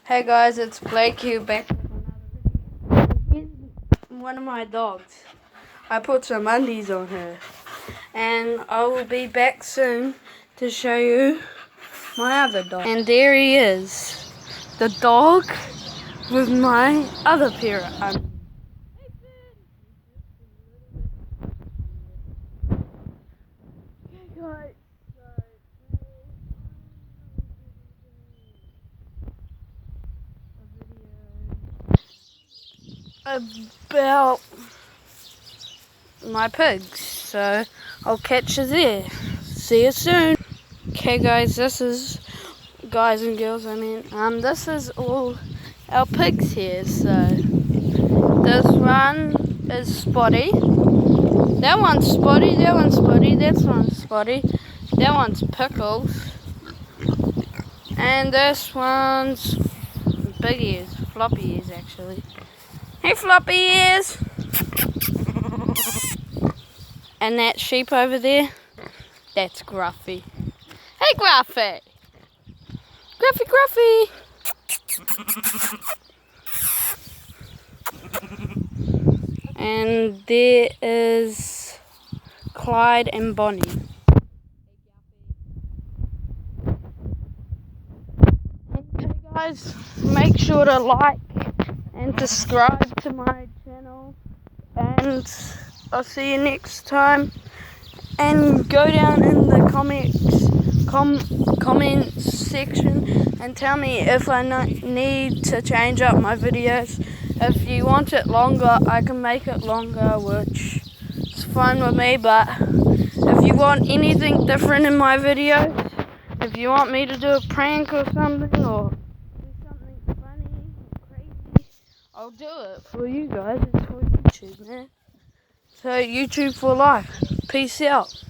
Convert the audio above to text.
Hey guys, it's Blake here back with another video. Here's one of my dogs. I put some undies on her. And I will be back soon to show you my other dog. And there he is. The dog with my other pair of undies. Okay guys. About my pigs, so I'll catch you there. See you soon. Okay guys, this is guys and girls, this is all our pigs here. So this one is Spotty, that one's Spotty, that one's Spotty, that one's Spotty, that one's Pickles, and this one's big ears, floppy ears actually. Hey floppy ears! And that sheep over there, that's Gruffy. Hey Gruffy! Gruffy, Gruffy! And there is Clyde and Bonnie. Hey guys, make sure to like and subscribe to my channel, and I'll see you next time. And go down in the comments section and tell me if I need to change up my videos. If you want it longer, I can make it longer, which is fine with me. But if you want anything different in my videos, if you want me to do a prank or something, or do something funny or crazy, I'll do it for you guys. It's for YouTube, man. So YouTube for life. Peace out.